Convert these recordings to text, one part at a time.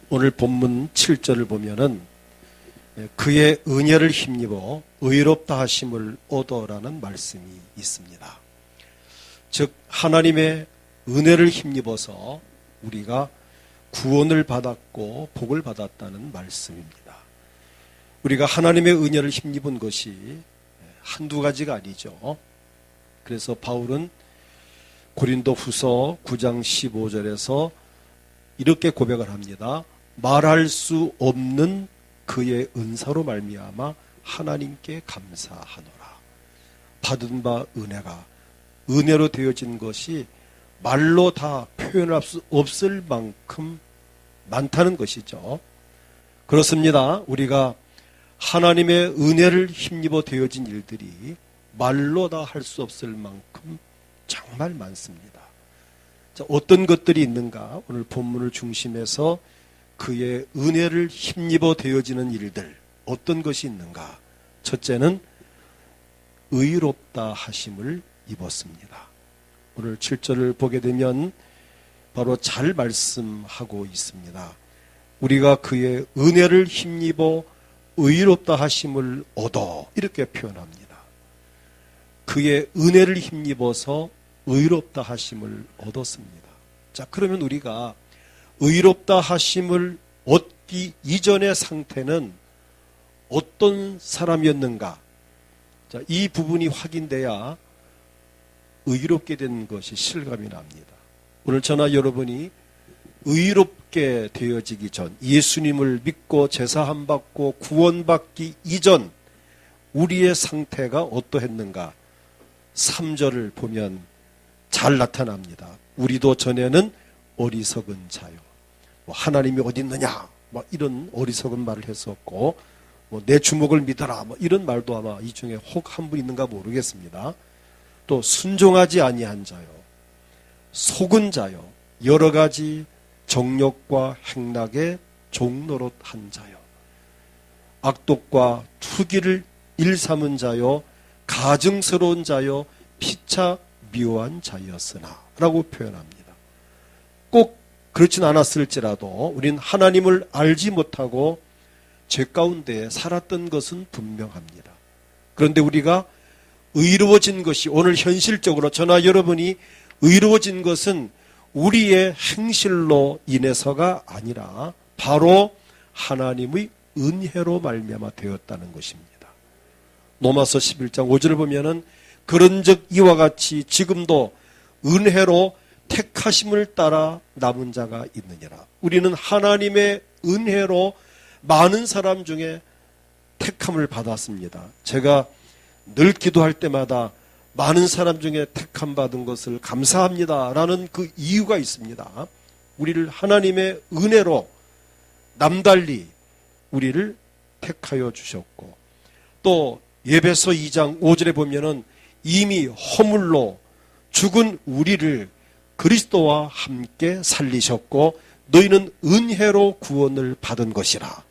오늘 본문 7절을 보면은 그의 은혜를 힘입어 의롭다 하심을 얻어라는 말씀이 있습니다. 즉 하나님의 은혜를 힘입어서 우리가 구원을 받았고 복을 받았다는 말씀입니다. 우리가 하나님의 은혜를 힘입은 것이 한두 가지가 아니죠. 그래서 바울은 고린도후서 9장 15절에서 이렇게 고백을 합니다. 말할 수 없는 그의 은사로 말미암아 하나님께 감사하노라. 받은 바 은혜가 은혜로 되어진 것이 말로 다 표현할 수 없을 만큼 많다는 것이죠. 그렇습니다. 우리가 하나님의 은혜를 힘입어 되어진 일들이 말로 다 할 수 없을 만큼 정말 많습니다. 자, 어떤 것들이 있는가? 오늘 본문을 중심해서 그의 은혜를 힘입어 되어지는 일들, 어떤 것이 있는가? 첫째는 의롭다 하심을 입었습니다. 오늘 7절을 보게 되면 바로 잘 말씀하고 있습니다. 우리가 그의 은혜를 힘입어 의롭다 하심을 얻어, 이렇게 표현합니다. 그의 은혜를 힘입어서 의롭다 하심을 얻었습니다. 자, 그러면 우리가 의롭다 하심을 얻기 이전의 상태는 어떤 사람이었는가? 자, 이 부분이 확인돼야 의롭게 된 것이 실감이 납니다. 오늘 저나 여러분이 의롭게 되어지기 전, 예수님을 믿고 제사함 받고 구원받기 이전 우리의 상태가 어떠했는가? 3절을 보면 잘 나타납니다. 우리도 전에는 어리석은 자요. 하나님이 어디 있느냐? 이런 어리석은 말을 했었고, 내 주먹을 믿어라. 이런 말도 아마 이 중에 혹 한 분 있는가 모르겠습니다. 또 순종하지 아니한 자요, 속은 자요, 여러 가지 정욕과 행락에 종노릇한 자요, 악독과 투기를 일삼은 자요, 가증스러운 자요, 피차 미워한 자였으나 라고 표현합니다. 꼭 그렇진 않았을지라도 우린 하나님을 알지 못하고 죄 가운데 살았던 것은 분명합니다. 그런데 우리가 의로워진 것이, 오늘 현실적으로 저나 여러분이 의로워진 것은 우리의 행실로 인해서가 아니라 바로 하나님의 은혜로 말미암아 되었다는 것입니다. 로마서 11장 5절을 보면은 그런즉 이와 같이 지금도 은혜로 택하심을 따라 남은 자가 있느니라. 우리는 하나님의 은혜로 많은 사람 중에 택함을 받았습니다. 제가 늘 기도할 때마다 많은 사람 중에 택함 받은 것을 감사합니다 라는 그 이유가 있습니다. 우리를 하나님의 은혜로 남달리 우리를 택하여 주셨고, 또 에베소 2장 5절에 보면은 이미 허물로 죽은 우리를 그리스도와 함께 살리셨고 너희는 은혜로 구원을 받은 것이라.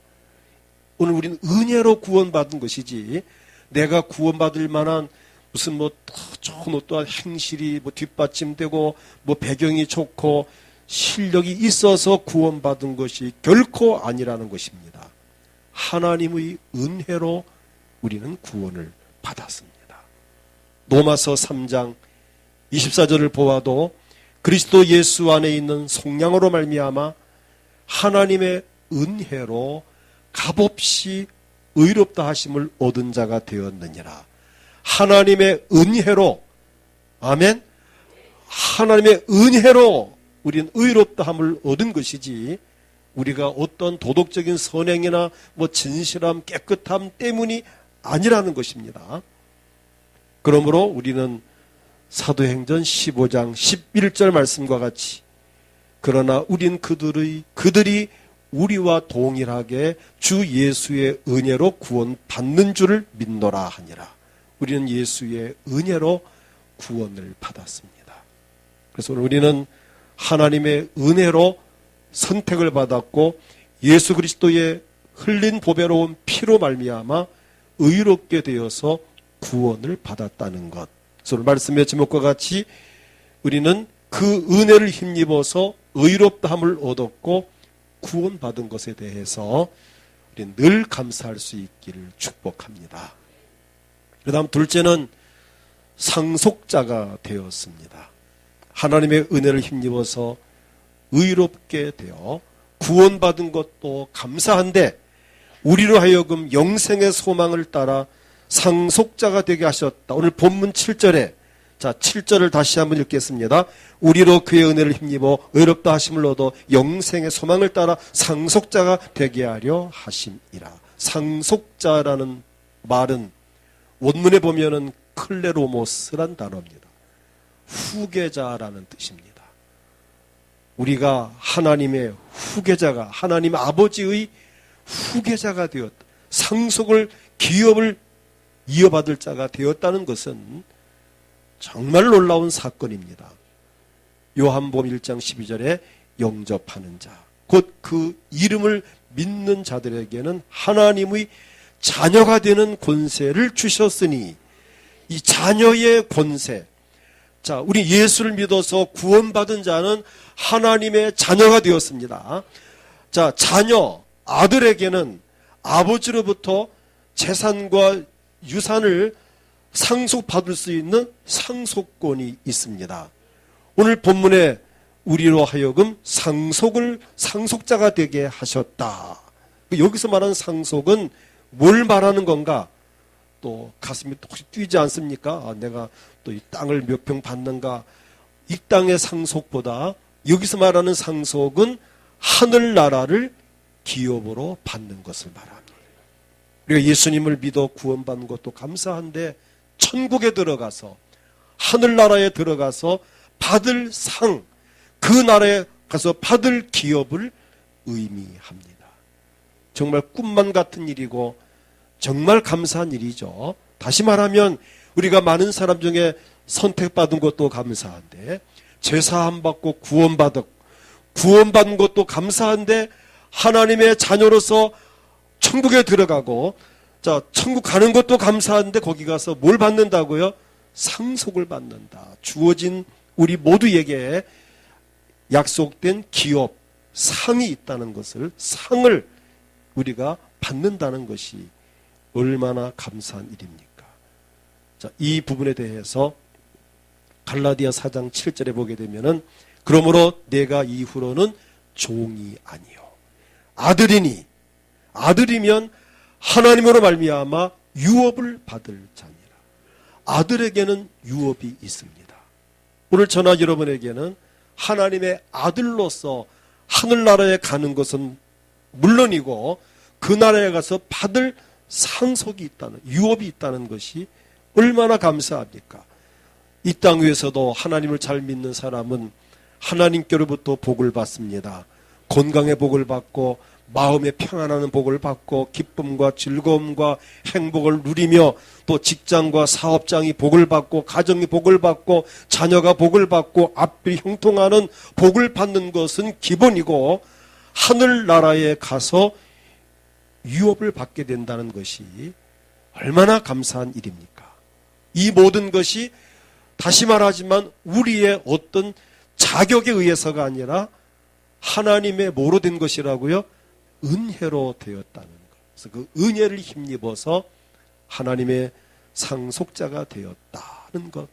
오늘 우리는 은혜로 구원받은 것이지, 내가 구원받을 만한 무슨 좋은 어떠한 행실이 뒷받침되고 배경이 좋고 실력이 있어서 구원받은 것이 결코 아니라는 것입니다. 하나님의 은혜로 우리는 구원을 받았습니다. 로마서 3장 24절을 보아도 그리스도 예수 안에 있는 속량으로 말미암아 하나님의 은혜로 값없이 의롭다 하심을 얻은 자가 되었느니라. 하나님의 은혜로, 아멘, 하나님의 은혜로 우리는 의롭다함을 얻은 것이지, 우리가 어떤 도덕적인 선행이나 진실함, 깨끗함 때문이 아니라는 것입니다. 그러므로 우리는 사도행전 15장 11절 말씀과 같이, 그러나 우린 그들이 우리와 동일하게 주 예수의 은혜로 구원받는 줄을 믿노라 하니라. 우리는 예수의 은혜로 구원을 받았습니다. 그래서 우리는 하나님의 은혜로 선택을 받았고 예수 그리스도의 흘린 보배로운 피로 말미암아 의롭게 되어서 구원을 받았다는 것. 그래서 말씀의 제목과 같이 우리는 그 은혜를 힘입어서 의롭다함을 얻었고 구원받은 것에 대해서 우리 늘 감사할 수 있기를 축복합니다. 그 다음 둘째는 상속자가 되었습니다. 하나님의 은혜를 힘입어서 의롭게 되어 구원받은 것도 감사한데 우리로 하여금 영생의 소망을 따라 상속자가 되게 하셨다. 오늘 본문 7절에, 자 7절을 다시 한번 읽겠습니다. 우리로 그의 은혜를 힘입어 의롭다 하심을 얻어 영생의 소망을 따라 상속자가 되게 하려 하심이라. 상속자라는 말은 원문에 보면은 클레로모스란 단어입니다. 후계자라는 뜻입니다. 우리가 하나님의 후계자가, 하나님 아버지의 후계자가 되었다. 상속을, 기업을 이어받을 자가 되었다는 것은 정말 놀라운 사건입니다. 요한복음 1장 12절에 영접하는 자, 곧 그 이름을 믿는 자들에게는 하나님의 자녀가 되는 권세를 주셨으니, 이 자녀의 권세, 자, 우리 예수를 믿어서 구원받은 자는 하나님의 자녀가 되었습니다. 자, 자녀, 아들에게는 아버지로부터 재산과 유산을 상속받을 수 있는 상속권이 있습니다. 오늘 본문에 우리로 하여금 상속자가 되게 하셨다. 여기서 말하는 상속은 뭘 말하는 건가? 또 가슴이 혹시 뛰지 않습니까? 내가 또 이 땅을 몇 평 받는가? 이 땅의 상속보다 여기서 말하는 상속은 하늘나라를 기업으로 받는 것을 말합니다. 우리가 예수님을 믿어 구원받는 것도 감사한데 천국에 들어가서, 하늘나라에 들어가서 받을 상, 그 나라에 가서 받을 기업을 의미합니다. 정말 꿈만 같은 일이고 정말 감사한 일이죠. 다시 말하면 우리가 많은 사람 중에 선택받은 것도 감사한데, 제사함 받고 구원받은 것도 감사한데, 하나님의 자녀로서 천국에 들어가고, 자, 천국 가는 것도 감사한데 거기 가서 뭘 받는다고요? 상속을 받는다. 주어진 우리 모두에게 약속된 기업, 상이 있다는 것을, 상을 우리가 받는다는 것이 얼마나 감사한 일입니까? 자, 이 부분에 대해서 갈라디아 4장 7절에 보게 되면은, 그러므로 내가 이후로는 종이 아니요 아들이니, 아들이면 하나님으로 말미암아 유업을 받을 자니라. 아들에게는 유업이 있습니다. 오늘 저나 여러분에게는 하나님의 아들로서 하늘나라에 가는 것은 물론이고 그 나라에 가서 받을 상속이 있다는, 유업이 있다는 것이 얼마나 감사합니까? 이 땅 위에서도 하나님을 잘 믿는 사람은 하나님께로부터 복을 받습니다. 건강의 복을 받고 마음의 평안하는 복을 받고 기쁨과 즐거움과 행복을 누리며, 또 직장과 사업장이 복을 받고 가정이 복을 받고 자녀가 복을 받고 앞이 형통하는 복을 받는 것은 기본이고, 하늘나라에 가서 유업을 받게 된다는 것이 얼마나 감사한 일입니까? 이 모든 것이 다시 말하지만 우리의 어떤 자격에 의해서가 아니라 하나님의 뭐로 된 것이라고요? 은혜로 되었다는 것. 그래서 그 은혜를 힘입어서 하나님의 상속자가 되었다는 것,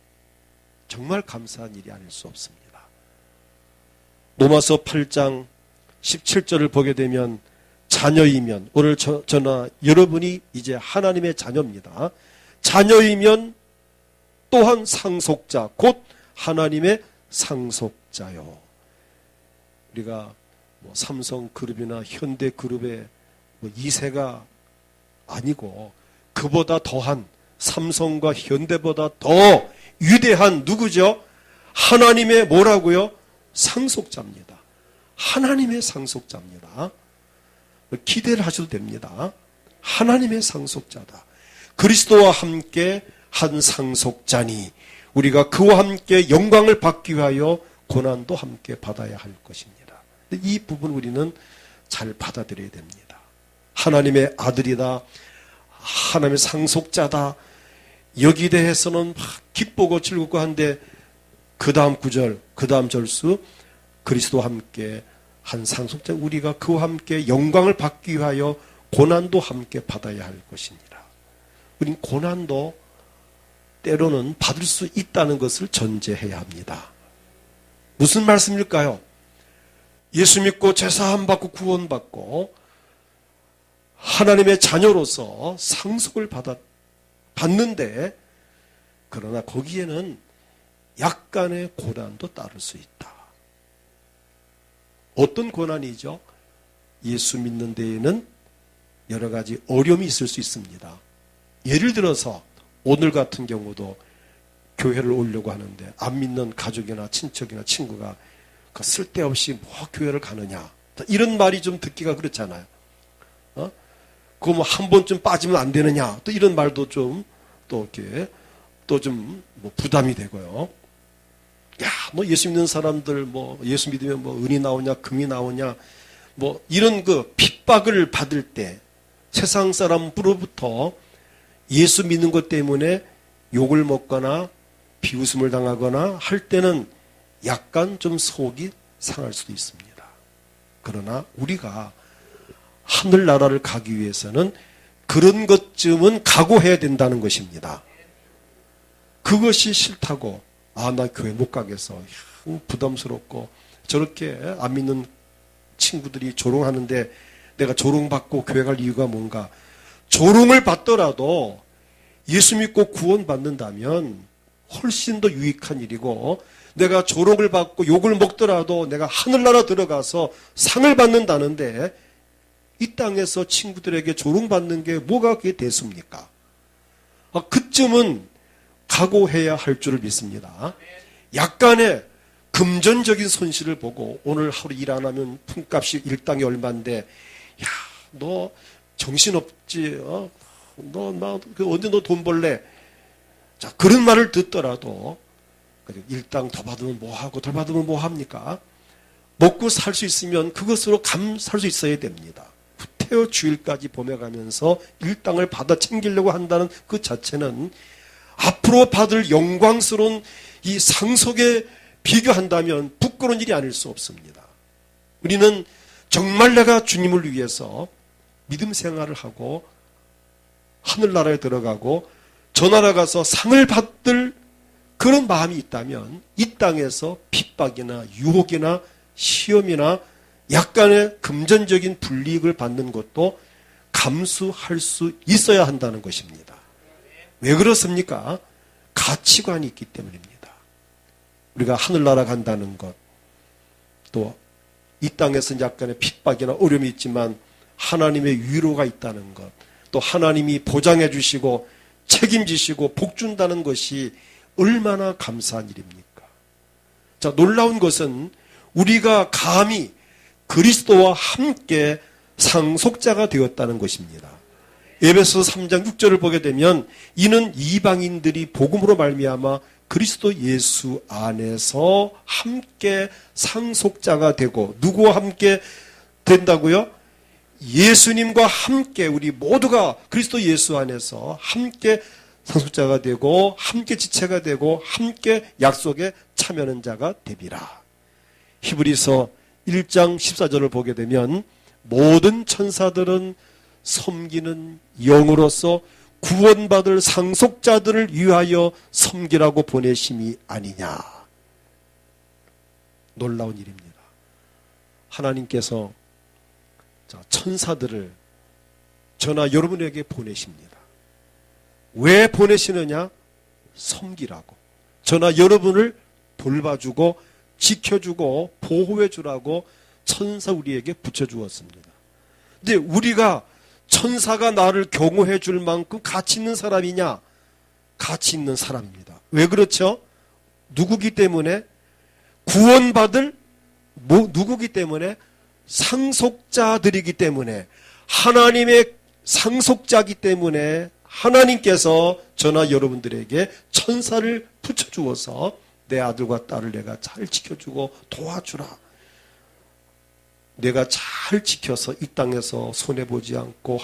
정말 감사한 일이 아닐 수 없습니다. 로마서 8장 17절을 보게 되면, 자녀이면, 오늘 저나 여러분이 이제 하나님의 자녀입니다. 자녀이면 또한 상속자, 곧 하나님의 상속자요. 우리가 삼성그룹이나 현대그룹의 2세가 아니고 그보다 더한, 삼성과 현대보다 더 위대한 누구죠? 하나님의 뭐라고요? 상속자입니다. 하나님의 상속자입니다. 기대를 하셔도 됩니다. 하나님의 상속자다. 그리스도와 함께 한 상속자니 우리가 그와 함께 영광을 받기 위하여 고난도 함께 받아야 할 것입니다. 이 부분 우리는 잘 받아들여야 됩니다. 하나님의 아들이다, 하나님의 상속자다, 여기 대해서는 막 기쁘고 즐겁고 한데 그 다음 구절, 그 다음 절수, 그리스도와 함께 한 상속자 우리가 그와 함께 영광을 받기 위하여 고난도 함께 받아야 할 것이니라. 우린 고난도 때로는 받을 수 있다는 것을 전제해야 합니다. 무슨 말씀일까요? 예수 믿고 제사함 받고 구원받고 하나님의 자녀로서 상속을 받는데, 그러나 거기에는 약간의 고난도 따를 수 있다. 어떤 고난이죠? 예수 믿는 데에는 여러 가지 어려움이 있을 수 있습니다. 예를 들어서 오늘 같은 경우도 교회를 오려고 하는데 안 믿는 가족이나 친척이나 친구가 쓸데없이 뭐 교회를 가느냐, 이런 말이 좀 듣기가 그렇잖아요. 그거 뭐 한 번쯤 빠지면 안 되느냐, 또 이런 말도 좀 또 이렇게 또 좀 뭐 부담이 되고요. 야, 뭐 예수 믿는 사람들 뭐 예수 믿으면 뭐 은이 나오냐 금이 나오냐, 뭐 이런 그 핍박을 받을 때 세상 사람으로부터 예수 믿는 것 때문에 욕을 먹거나 비웃음을 당하거나 할 때는 약간 좀 속이 상할 수도 있습니다. 그러나 우리가 하늘나라를 가기 위해서는 그런 것쯤은 각오해야 된다는 것입니다. 그것이 싫다고 나 교회 못 가겠어, 부담스럽고 저렇게 안 믿는 친구들이 조롱하는데 내가 조롱받고 교회 갈 이유가 뭔가, 조롱을 받더라도 예수 믿고 구원받는다면 훨씬 더 유익한 일이고, 내가 조롱을 받고 욕을 먹더라도 내가 하늘나라 들어가서 상을 받는다는데 이 땅에서 친구들에게 조롱받는 게 뭐가 그게 대수입니까? 그쯤은 각오해야 할 줄을 믿습니다. 약간의 금전적인 손실을 보고 오늘 하루 일 안 하면 품값이 일당이 얼마인데, 야, 너 정신없지? 너 언제 너 돈 벌래? 자, 그런 말을 듣더라도 일당 더 받으면 뭐하고 덜 받으면 뭐합니까? 먹고 살 수 있으면 그것으로 살 수 있어야 됩니다. 태어 주일까지 보내가면서 일당을 받아 챙기려고 한다는 그 자체는 앞으로 받을 영광스러운 이 상속에 비교한다면 부끄러운 일이 아닐 수 없습니다. 우리는 정말 내가 주님을 위해서 믿음 생활을 하고 하늘나라에 들어가고 저 나라 가서 상을 받을 그런 마음이 있다면 이 땅에서 핍박이나 유혹이나 시험이나 약간의 금전적인 불이익을 받는 것도 감수할 수 있어야 한다는 것입니다. 왜 그렇습니까? 가치관이 있기 때문입니다. 우리가 하늘나라 간다는 것, 또 이 땅에서 약간의 핍박이나 어려움이 있지만 하나님의 위로가 있다는 것, 또 하나님이 보장해 주시고 책임지시고 복 준다는 것이 얼마나 감사한 일입니까? 자, 놀라운 것은 우리가 감히 그리스도와 함께 상속자가 되었다는 것입니다. 에베소서 3장 6절을 보게 되면 이는 이방인들이 복음으로 말미암아 그리스도 예수 안에서 함께 상속자가 되고, 누구와 함께 된다고요? 예수님과 함께 우리 모두가 그리스도 예수 안에서 함께 상속자가 되고 함께 지체가 되고 함께 약속에 참여하는 자가 되리라. 히브리서 1장 14절을 보게 되면 모든 천사들은 섬기는 영으로서 구원받을 상속자들을 위하여 섬기라고 보내심이 아니냐. 놀라운 일입니다. 하나님께서 천사들을 저나 여러분에게 보내십니다. 왜 보내시느냐? 섬기라고. 저나 여러분을 돌봐주고 지켜주고 보호해주라고 천사 우리에게 붙여주었습니다. 근데 우리가 천사가 나를 경호해 줄 만큼 가치 있는 사람이냐? 가치 있는 사람입니다. 왜 그렇죠? 누구기 때문에? 구원받을 누구기 때문에? 상속자들이기 때문에, 하나님의 상속자이기 때문에 하나님께서 저나 여러분들에게 천사를 붙여주어서 내 아들과 딸을 내가 잘 지켜주고 도와주라. 내가 잘 지켜서 이 땅에서 손해보지 않고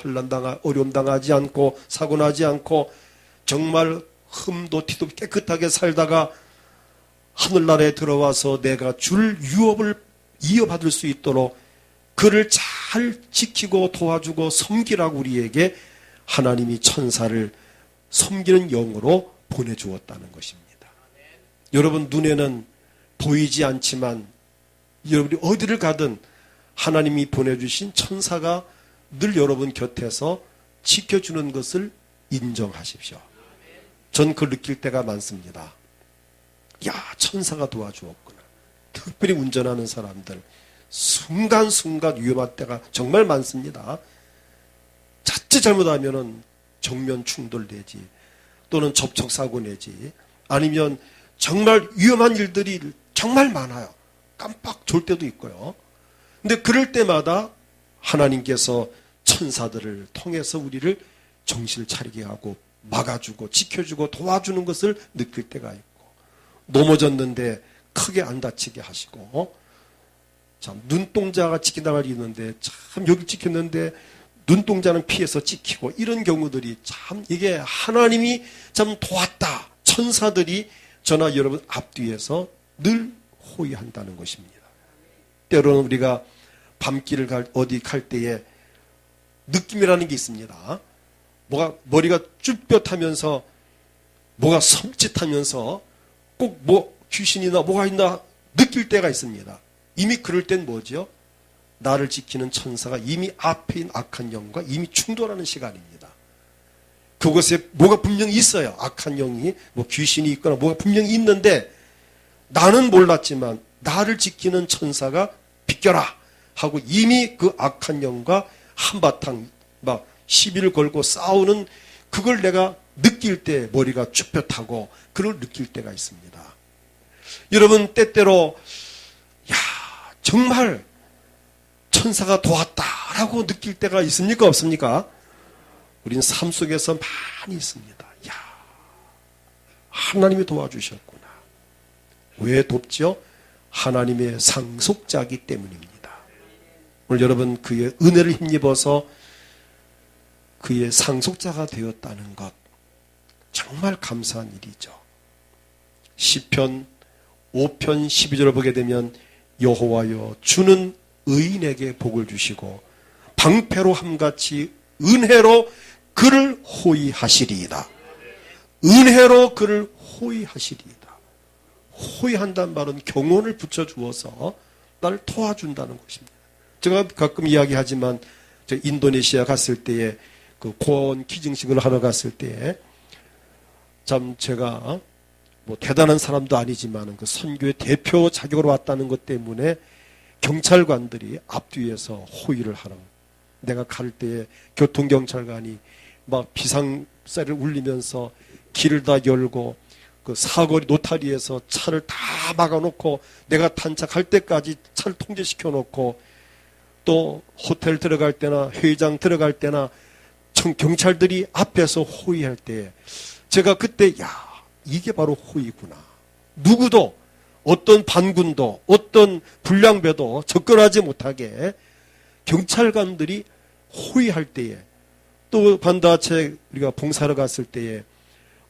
어려움 당하지 않고 사고나지 않고 정말 흠도 티도 깨끗하게 살다가 하늘나라에 들어와서 내가 줄 유업을 이어받을 수 있도록 그를 잘 지키고 도와주고 섬기라고 우리에게 하나님이 천사를 섬기는 영으로 보내주었다는 것입니다. 여러분 눈에는 보이지 않지만 여러분이 어디를 가든 하나님이 보내주신 천사가 늘 여러분 곁에서 지켜주는 것을 인정하십시오. 전 그걸 느낄 때가 많습니다. 야, 천사가 도와주었구나. 특별히 운전하는 사람들 순간순간 위험할 때가 정말 많습니다. 자칫 잘못하면은 정면 충돌 내지 또는 접촉사고 내지 아니면 정말 위험한 일들이 정말 많아요. 깜빡 졸 때도 있고요. 근데 그럴 때마다 하나님께서 천사들을 통해서 우리를 정신을 차리게 하고 막아주고 지켜주고 도와주는 것을 느낄 때가 있고 넘어졌는데 크게 안 다치게 하시고 참 눈동자가 찍힌다고 있는데 참 여기 찍혔는데 눈동자는 피해서 찍히고 이런 경우들이 참 이게 하나님이 참 도왔다. 천사들이 저나 여러분 앞뒤에서 늘 호위한다는 것입니다. 때로는 우리가 밤길을 어디 갈 때에 느낌이라는 게 있습니다. 머리가 쭈뼛하면서 뭐가 섬찟하면서 꼭 뭐 귀신이나 뭐가 있나 느낄 때가 있습니다. 이미 그럴 땐 뭐죠? 나를 지키는 천사가 이미 앞에 있는 악한 영과 이미 충돌하는 시간입니다. 그곳에 뭐가 분명히 있어요. 악한 영이 뭐 귀신이 있거나 뭐가 분명히 있는데 나는 몰랐지만 나를 지키는 천사가 비켜라 하고 이미 그 악한 영과 한바탕 막 시비를 걸고 싸우는 그걸 내가 느낄 때 머리가 쭈뼛하고 그걸 느낄 때가 있습니다. 여러분 때때로 야 정말 천사가 도왔다라고 느낄 때가 있습니까 없습니까? 우리는 삶 속에서 많이 있습니다. 야 하나님이 도와주셨구나. 왜 돕죠? 하나님의 상속자이기 때문입니다. 오늘 여러분 그의 은혜를 힘입어서 그의 상속자가 되었다는 것 정말 감사한 일이죠. 시편 5편 12절을 보게 되면 여호와여 주는 의인에게 복을 주시고 방패로 함같이 은혜로 그를 호위하시리이다. 은혜로 그를 호위하시리이다. 호위한다는 말은 경원을 붙여주어서 나를 도와준다는 것입니다. 제가 가끔 이야기하지만 인도네시아 갔을 때에 그 고아원 기증식을 하러 갔을 때에 참 제가 뭐 대단한 사람도 아니지만 그 선교의 대표 자격으로 왔다는 것 때문에 경찰관들이 앞뒤에서 호위를 하는 내가 갈 때에 교통경찰관이 막 비상사를 울리면서 길을 다 열고 그 사거리 노타리에서 차를 다 막아놓고 내가 탄착할 때까지 차를 통제시켜 놓고 또 호텔 들어갈 때나 회의장 들어갈 때나 경찰들이 앞에서 호위할 때 제가 그때 야 이게 바로 호위구나. 누구도 어떤 반군도 어떤 불량배도 접근하지 못하게 경찰관들이 호위할 때에 또 반다체 우리가 봉사를 갔을 때에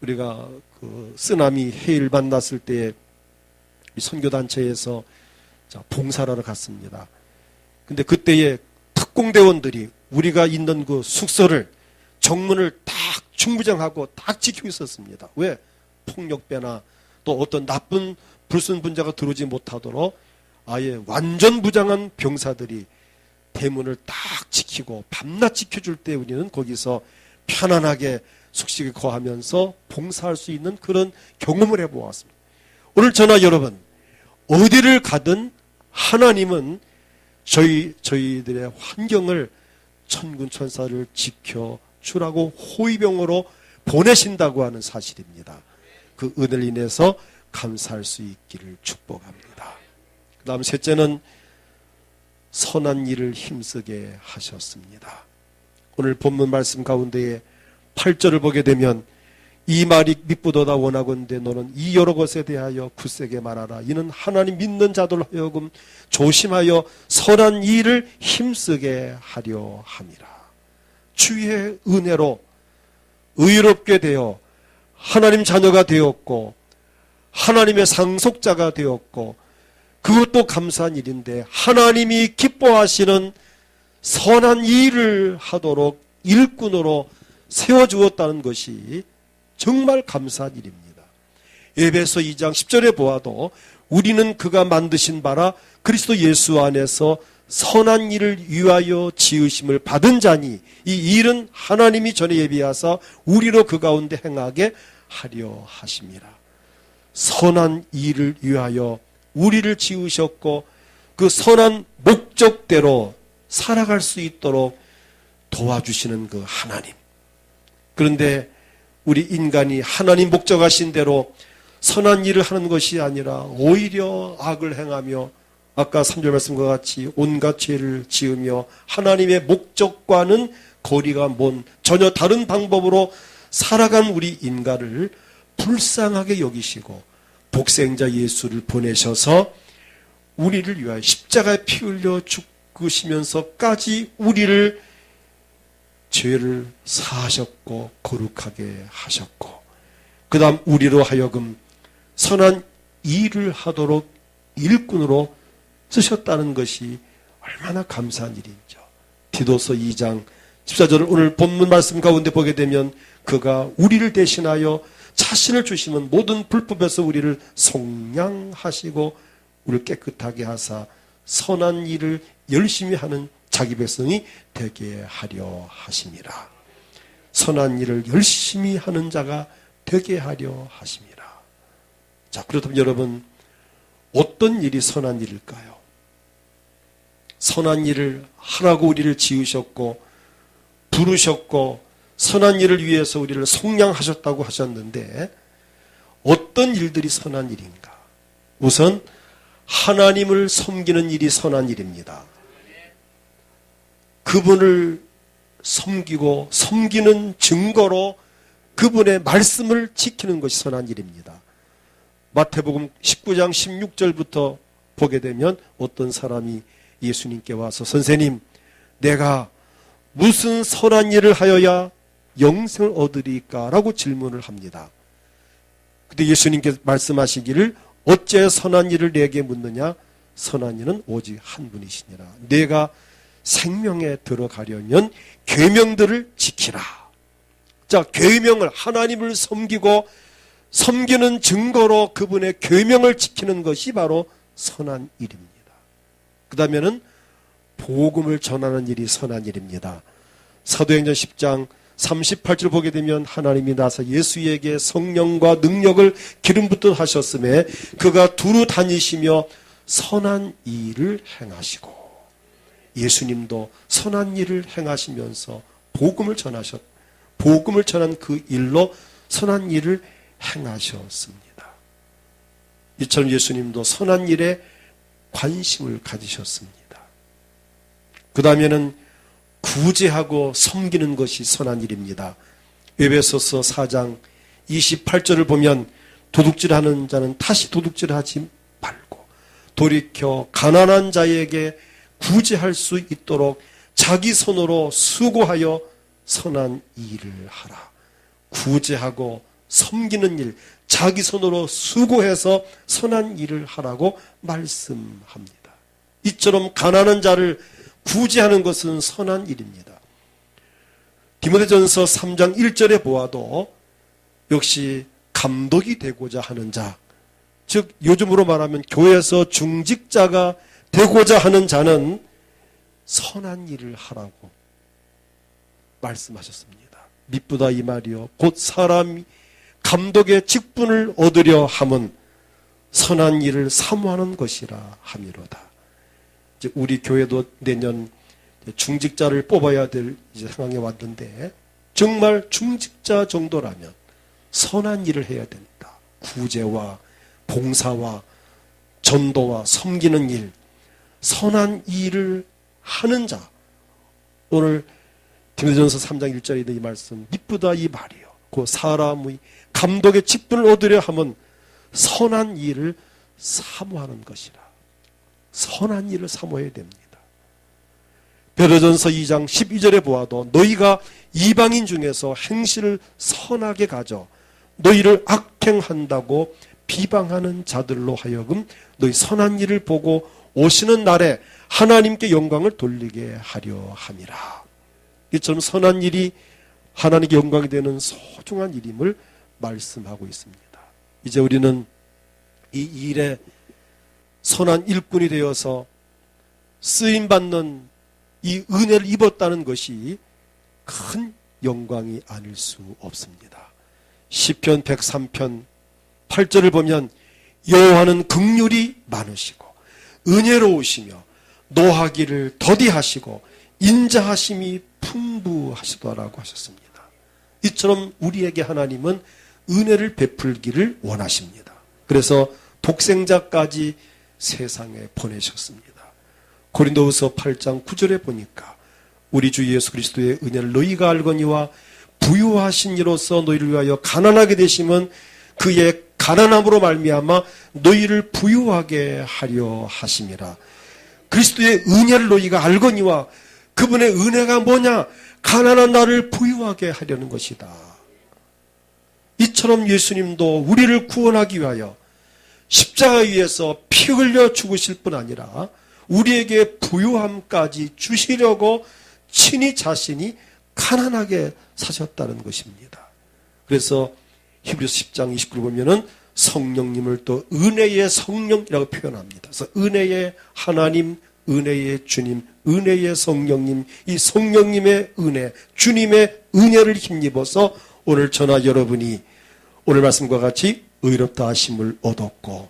우리가 그 쓰나미 해일 만났을 때에 선교단체에서 봉사를 하러 갔습니다. 근데 그때에 특공대원들이 우리가 있는 그 숙소를 정문을 딱 중부장하고 딱 지키고 있었습니다. 왜? 폭력배나 또 어떤 나쁜 불순분자가 들어오지 못하도록 아예 완전 무장한 병사들이 대문을 딱 지키고 밤낮 지켜줄 때 우리는 거기서 편안하게 숙식에 거하면서 봉사할 수 있는 그런 경험을 해보았습니다. 오늘 저나 여러분 어디를 가든 하나님은 저희들의 환경을 천군 천사를 지켜주라고 호위병으로 보내신다고 하는 사실입니다. 그 은혜를 인해서 감사할 수 있기를 축복합니다. 그 다음 셋째는 선한 일을 힘쓰게 하셨습니다. 오늘 본문 말씀 가운데에 8절을 보게 되면 이 말이 미쁘도다 원하건대 너는 이 여러 것에 대하여 굳세게 말하라. 이는 하나님 믿는 자들 하여금 조심하여 선한 일을 힘쓰게 하려 함이라. 주의 은혜로 의롭게 되어 하나님 자녀가 되었고 하나님의 상속자가 되었고 그것도 감사한 일인데 하나님이 기뻐하시는 선한 일을 하도록 일꾼으로 세워주었다는 것이 정말 감사한 일입니다. 에베소 2장 10절에 보아도 우리는 그가 만드신 바라 그리스도 예수 안에서 선한 일을 위하여 지으심을 받은 자니 이 일은 하나님이 전에 예비하사 우리로 그 가운데 행하게 하려 하심이라. 선한 일을 위하여 우리를 지으셨고 그 선한 목적대로 살아갈 수 있도록 도와주시는 그 하나님. 그런데 우리 인간이 하나님 목적하신 대로 선한 일을 하는 것이 아니라 오히려 악을 행하며 아까 3절 말씀과 같이 온갖 죄를 지으며 하나님의 목적과는 거리가 먼 전혀 다른 방법으로 살아간 우리 인간을 불쌍하게 여기시고 복생자 예수를 보내셔서 우리를 위하여 십자가에 피 흘려 죽으시면서까지 우리를 죄를 사하셨고 거룩하게 하셨고 그 다음 우리로 하여금 선한 일을 하도록 일꾼으로 쓰셨다는 것이 얼마나 감사한 일인지. 디도서 2장 14절을 오늘 본문 말씀 가운데 보게 되면 그가 우리를 대신하여 자신을 주시는 모든 불법에서 우리를 속량하시고 우리를 깨끗하게 하사 선한 일을 열심히 하는 자기 백성이 되게 하려 하심이라. 선한 일을 열심히 하는 자가 되게 하려 하심이라. 자, 그렇다면 여러분 어떤 일이 선한 일일까요? 선한 일을 하라고 우리를 지으셨고 부르셨고 선한 일을 위해서 우리를 속량하셨다고 하셨는데 어떤 일들이 선한 일인가? 우선 하나님을 섬기는 일이 선한 일입니다. 그분을 섬기고 섬기는 증거로 그분의 말씀을 지키는 것이 선한 일입니다. 마태복음 19장 16절부터 보게 되면 어떤 사람이 예수님께 와서 선생님, 내가 무슨 선한 일을 하여야 영생을 얻으리까? 라고 질문을 합니다. 근데 예수님께서 말씀하시기를 어째 선한 일을 내게 묻느냐? 선한 일은 오직 한 분이시니라. 내가 생명에 들어가려면 계명들을 지키라. 자, 계명을 하나님을 섬기고 섬기는 증거로 그분의 계명을 지키는 것이 바로 선한 일입니다. 그 다음에는 복음을 전하는 일이 선한 일입니다. 사도행전 10장 38절 보게 되면 하나님이 나서 예수에게 성령과 능력을 기름 붓듯 하셨음에 그가 두루 다니시며 선한 일을 행하시고 예수님도 선한 일을 행하시면서 복음을 전한 그 일로 선한 일을 행하셨습니다. 이처럼 예수님도 선한 일에 관심을 가지셨습니다. 그 다음에는 구제하고 섬기는 것이 선한 일입니다. 에베소서 4장 28절을 보면 도둑질하는 자는 다시 도둑질하지 말고 돌이켜 가난한 자에게 구제할 수 있도록 자기 손으로 수고하여 선한 일을 하라. 구제하고 섬기는 일, 자기 손으로 수고해서 선한 일을 하라고 말씀합니다. 이처럼 가난한 자를 구제하는 것은 선한 일입니다. 디모데전서 3장 1절에 보아도 역시 감독이 되고자 하는 자, 즉 요즘으로 말하면 교회에서 중직자가 되고자 하는 자는 선한 일을 하라고 말씀하셨습니다. 미쁘다 이 말이요 곧 사람이 감독의 직분을 얻으려 함은 선한 일을 사모하는 것이라 함이로다. 이제 우리 교회도 내년 중직자를 뽑아야 될 이제 상황에 왔는데 정말 중직자 정도라면 선한 일을 해야 된다. 구제와 봉사와 전도와 섬기는 일, 선한 일을 하는 자. 오늘 디모데전서 3장 1절에 있는 이 말씀, 미쁘다 이 말이요 그 사람의 감독의 직분을 얻으려 하면 선한 일을 사모하는 것이라. 선한 일을 사모해야 됩니다. 베드로전서 2장 12절에 보아도 너희가 이방인 중에서 행실을 선하게 가져 너희를 악행한다고 비방하는 자들로 하여금 너희 선한 일을 보고 오시는 날에 하나님께 영광을 돌리게 하려 함이라. 이처럼 선한 일이 하나님께 영광이 되는 소중한 일임을 말씀하고 있습니다. 이제 우리는 이 일에 선한 일꾼이 되어서 쓰임받는 이 은혜를 입었다는 것이 큰 영광이 아닐 수 없습니다. 시편 103편 8절을 보면 여호와는 긍휼이 많으시고 은혜로우시며 노하기를 더디하시고 인자하심이 풍부하시더라고 하셨습니다. 이처럼 우리에게 하나님은 은혜를 베풀기를 원하십니다. 그래서 독생자까지 세상에 보내셨습니다. 고린도후서 8장 9절에 보니까 우리 주 예수 그리스도의 은혜를 너희가 알거니와 부유하신 이로써 너희를 위하여 가난하게 되심은 그의 가난함으로 말미암아 너희를 부유하게 하려 하심이라. 그리스도의 은혜를 너희가 알거니와 그분의 은혜가 뭐냐? 가난한 나를 부유하게 하려는 것이다. 이처럼 예수님도 우리를 구원하기 위하여 십자가 위에서 피 흘려 죽으실 뿐 아니라 우리에게 부유함까지 주시려고 친히 자신이 가난하게 사셨다는 것입니다. 그래서 히브리서 10장 29절 보면은 성령님을 또 은혜의 성령이라고 표현합니다. 그래서 은혜의 하나님, 은혜의 주님, 은혜의 성령님, 이 성령님의 은혜, 주님의 은혜를 힘입어서 오늘 저나 여러분이 오늘 말씀과 같이 의롭다 하심을 얻었고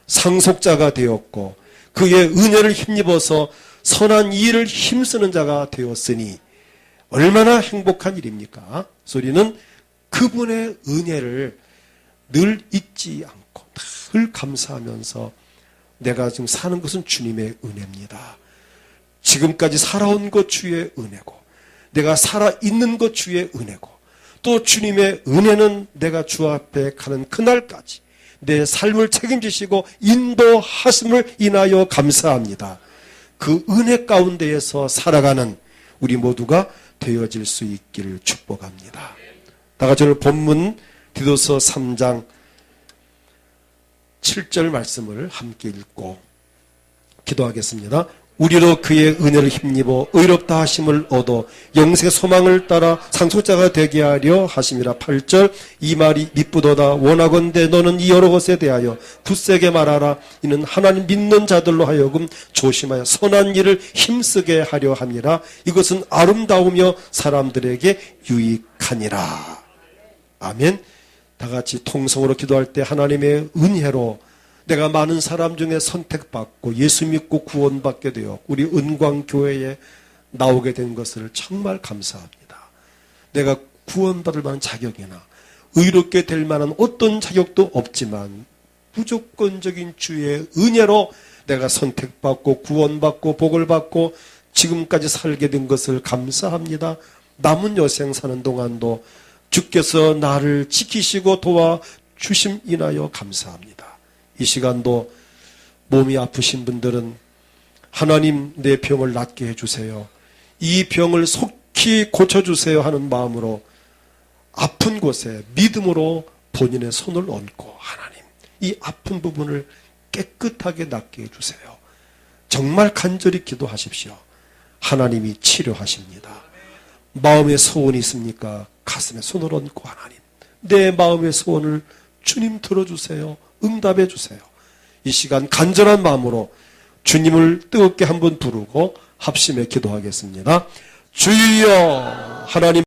상속자가 되었고 그의 은혜를 힘입어서 선한 일을 힘쓰는 자가 되었으니 얼마나 행복한 일입니까? 소리는 그분의 은혜를 늘 잊지 않고 늘 감사하면서 내가 지금 사는 것은 주님의 은혜입니다. 지금까지 살아온 것 주의 은혜고 내가 살아있는 것 주의 은혜고 또 주님의 은혜는 내가 주 앞에 가는 그날까지 내 삶을 책임지시고 인도하심을 인하여 감사합니다. 그 은혜 가운데에서 살아가는 우리 모두가 되어질 수 있기를 축복합니다. 다 같이 오늘 본문 디도서 3장 7절 말씀을 함께 읽고 기도하겠습니다. 우리로 그의 은혜를 힘입어 의롭다 하심을 얻어 영생 소망을 따라 상속자가 되게 하려 하심이라. 8절 이 말이 미쁘도다 원하건대 너는 이 여러 것에 대하여 굳세게 말하라. 이는 하나님 믿는 자들로 하여금 조심하여 선한 일을 힘쓰게 하려 함이라. 이것은 아름다우며 사람들에게 유익하니라. 아멘. 다 같이 통성으로 기도할 때 하나님의 은혜로 내가 많은 사람 중에 선택받고 예수 믿고 구원받게 되어 우리 은광교회에 나오게 된 것을 정말 감사합니다. 내가 구원받을 만한 자격이나 의롭게 될 만한 어떤 자격도 없지만 무조건적인 주의 은혜로 내가 선택받고 구원받고 복을 받고 지금까지 살게 된 것을 감사합니다. 남은 여생 사는 동안도 주께서 나를 지키시고 도와주심 인하여 감사합니다. 이 시간도 몸이 아프신 분들은 하나님 내 병을 낫게 해주세요. 이 병을 속히 고쳐주세요 하는 마음으로 아픈 곳에 믿음으로 본인의 손을 얹고 하나님 이 아픈 부분을 깨끗하게 낫게 해주세요. 정말 간절히 기도하십시오. 하나님이 치료하십니다. 마음에 소원이 있습니까? 가슴에 손을 얹고 하나님 내 마음의 소원을 주님 들어주세요. 응답해 주세요. 이 시간 간절한 마음으로 주님을 뜨겁게 한번 부르고 합심해 기도하겠습니다. 주여 하나님